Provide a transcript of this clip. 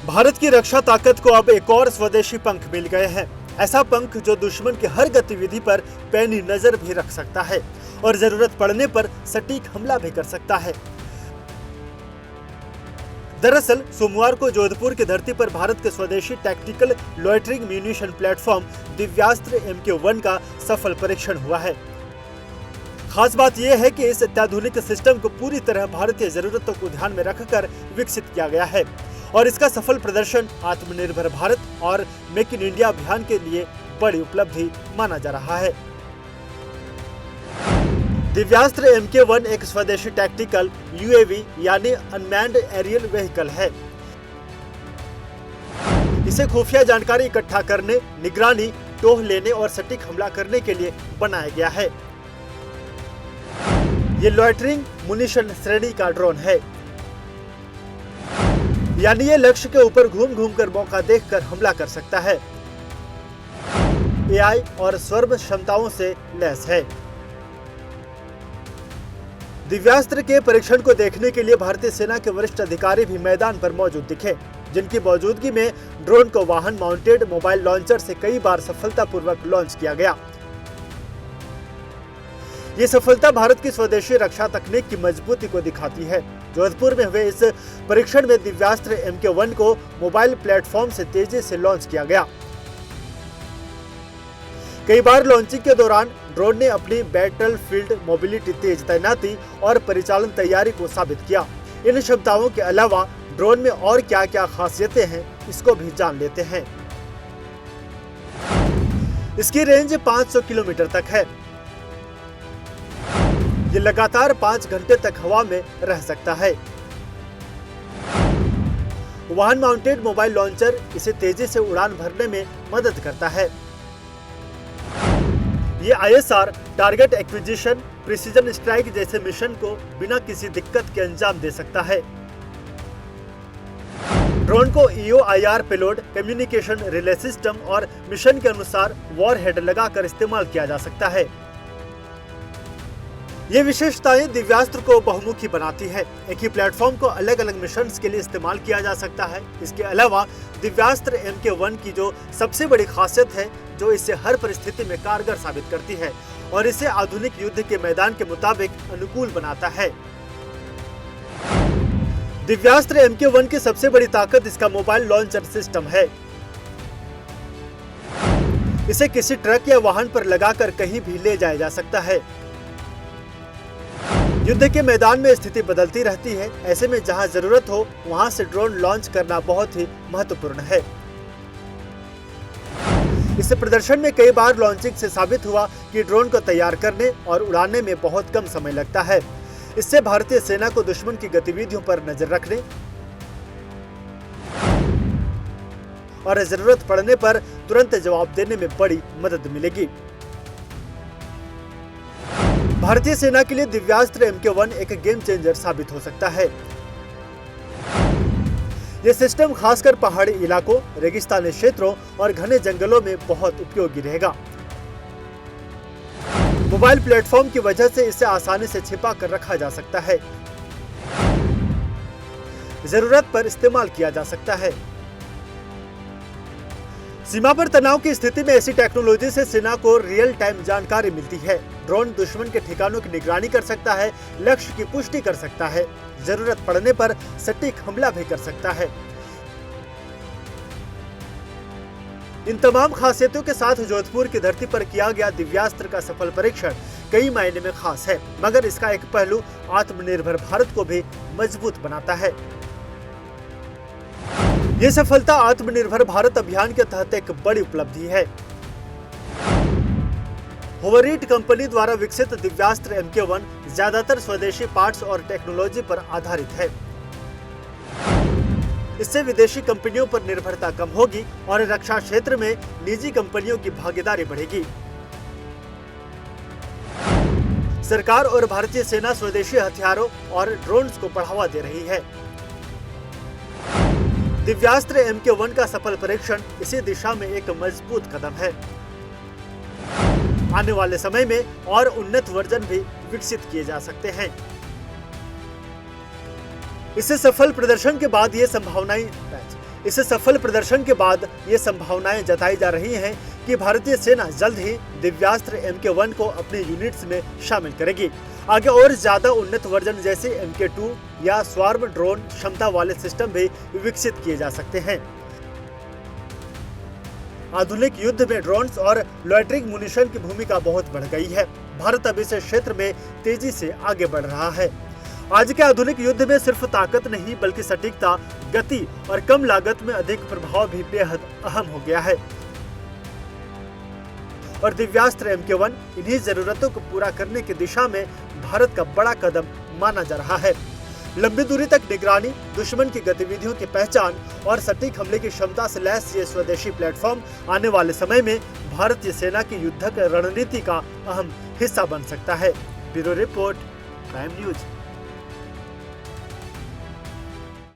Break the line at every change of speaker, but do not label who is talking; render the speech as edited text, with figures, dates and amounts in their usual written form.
भारत की रक्षा ताकत को अब एक और स्वदेशी पंख मिल गए हैं। ऐसा पंख जो दुश्मन की हर गतिविधि पर पैनी नजर भी रख सकता है और जरूरत पड़ने पर सटीक हमला भी कर सकता है। दरअसल सोमवार को जोधपुर की धरती पर भारत के स्वदेशी tactical loitering munition platform Divyastra MK1 का सफल परीक्षण हुआ है। खास बात यह है कि इस अत्याधुनिक सिस्टम को पूरी तरह भारतीय जरूरतों को ध्यान में रखकर विकसित किया गया है और इसका सफल प्रदर्शन आत्मनिर्भर भारत और मेक इन इंडिया अभियान के लिए बड़ी उपलब्धि माना जा रहा है। दिव्यास्त्र MK1 एक स्वदेशी टैक्टिकल UAV यानी अनमैन्ड एरियल व्हीकल है। इसे खुफिया जानकारी इकट्ठा करने, निगरानी, टोह लेने और सटीक हमला करने के लिए बनाया गया है। ये लॉयटरिंग मुनिशन श्रेणी का ड्रोन है, यानी ये लक्ष्य के ऊपर घूम घूम कर मौका देखकर हमला कर सकता है। AI और स्वर्म क्षमताओं से लैस है। दिव्यास्त्र के परीक्षण को देखने के लिए भारतीय सेना के वरिष्ठ अधिकारी भी मैदान पर मौजूद दिखे, जिनकी मौजूदगी में ड्रोन को वाहन माउंटेड मोबाइल लॉन्चर से कई बार सफलतापूर्वक लॉन्च किया गया। ये सफलता भारत की स्वदेशी रक्षा तकनीक की मजबूती को दिखाती है। जोधपुर में हुए इस परीक्षण में दिव्यास्त्र MK1 को मोबाइल प्लेटफॉर्म से तेजी से लॉन्च किया गया। कई बार लॉन्चिंग के दौरान ड्रोन ने अपनी बैटलफील्ड मोबिलिटी, तेज तैनाती और परिचालन तैयारी को साबित किया। इन क्षमताओं के अलावा ड्रोन में और क्या क्या खासियतें हैं, इसको भी जान लेते हैं। इसकी रेंज 500 किलोमीटर तक है। ये लगातार 5 घंटे तक हवा में रह सकता है। वाहन माउंटेड मोबाइल लॉन्चर इसे तेजी से उड़ान भरने में मदद करता है। ये ISR, target acquisition, precision strike जैसे मिशन को बिना किसी दिक्कत के अंजाम दे सकता है। ड्रोन को EO/IR payload, communication relay system और मिशन के अनुसार वॉरहेड लगाकर इस्तेमाल किया जा सकता है। ये विशेषताएं दिव्यास्त्र को बहुमुखी बनाती है। एक ही प्लेटफॉर्म को अलग अलग मिशंस के लिए इस्तेमाल किया जा सकता है। इसके अलावा दिव्यास्त्र MK1 की जो सबसे बड़ी खासियत है, जो इसे हर परिस्थिति में कारगर साबित करती है और इसे आधुनिक युद्ध के मैदान के मुताबिक अनुकूल बनाता है। दिव्यास्त्र MK1 की सबसे बड़ी ताकत इसका मोबाइल लॉन्चर सिस्टम है। इसे किसी ट्रक या वाहन पर लगाकर कहीं भी ले जाया जा सकता है। युद्ध के मैदान में स्थिति बदलती रहती है, ऐसे में जहां जरूरत हो वहां से ड्रोन लॉन्च करना बहुत ही महत्वपूर्ण है। इस प्रदर्शन में कई बार लॉन्चिंग से साबित हुआ कि ड्रोन को तैयार करने और उड़ाने में बहुत कम समय लगता है। इससे भारतीय सेना को दुश्मन की गतिविधियों पर नजर रखने और जरूरत पड़ने पर तुरंत जवाब देने में बड़ी मदद मिलेगी। भारतीय सेना के लिए दिव्यास्त्र MK1 एक गेम चेंजर साबित हो सकता है। यह सिस्टम खासकर पहाड़ी इलाकों, रेगिस्तानी क्षेत्रों और घने जंगलों में बहुत उपयोगी रहेगा। मोबाइल प्लेटफॉर्म की वजह से इसे आसानी से छिपा कर रखा जा सकता है। जरूरत पर इस्तेमाल किया जा सकता है। सीमा पर तनाव की स्थिति में ऐसी टेक्नोलॉजी से सेना को रियल टाइम जानकारी मिलती है। ड्रोन दुश्मन के ठिकानों की निगरानी कर सकता है, लक्ष्य की पुष्टि कर सकता है, जरूरत पड़ने पर सटीक हमला भी कर सकता है। इन तमाम खासियतों के साथ जोधपुर की धरती पर किया गया दिव्यास्त्र का सफल परीक्षण कई मायने में खास है, मगर इसका एक पहलू आत्मनिर्भर भारत को भी मजबूत बनाता है। ये सफलता आत्मनिर्भर भारत अभियान के तहत एक बड़ी उपलब्धि है। होवरीट कंपनी द्वारा विकसित दिव्यास्त्र MK1 ज्यादातर स्वदेशी पार्ट्स और टेक्नोलॉजी पर आधारित है। इससे विदेशी कंपनियों पर निर्भरता कम होगी और रक्षा क्षेत्र में निजी कंपनियों की भागीदारी बढ़ेगी। सरकार और भारतीय सेना स्वदेशी हथियारों और ड्रोन्स को बढ़ावा दे रही है। दिव्यास्त्र MK1 का सफल परीक्षण इसी दिशा में एक मजबूत कदम है। आने वाले समय में और उन्नत वर्जन भी विकसित किए जा सकते हैं। इससे सफल प्रदर्शन के बाद ये संभावनाएं इस सफल प्रदर्शन के बाद ये संभावनाएं जताई जा रही हैं कि भारतीय सेना जल्द ही दिव्यास्त्र MK1 को अपने यूनिट्स में शामिल करेगी। आगे और ज्यादा उन्नत वर्जन जैसे MK2 या स्वार्म ड्रोन क्षमता वाले सिस्टम भी विकसित किए जा सकते हैं। आधुनिक युद्ध में ड्रोन्स और लॉइटरिंग म्यूनिशन की भूमिका बहुत बढ़ गई है। भारत अब इस क्षेत्र में तेजी से आगे बढ़ रहा है। आज के आधुनिक युद्ध में सिर्फ ताकत नहीं बल्कि सटीकता, गति और कम लागत में अधिक प्रभाव भी बेहद अहम हो गया है। और दिव्यास्त्र MK1 इन्हीं जरूरतों को पूरा करने की दिशा में भारत का बड़ा कदम माना जा रहा है। लंबी दूरी तक निगरानी, दुश्मन की गतिविधियों की पहचान और सटीक हमले की क्षमता से लैस ये स्वदेशी प्लेटफॉर्म आने वाले समय में भारतीय सेना की युद्धक रणनीति का अहम हिस्सा बन सकता है। Bureau report, prime news.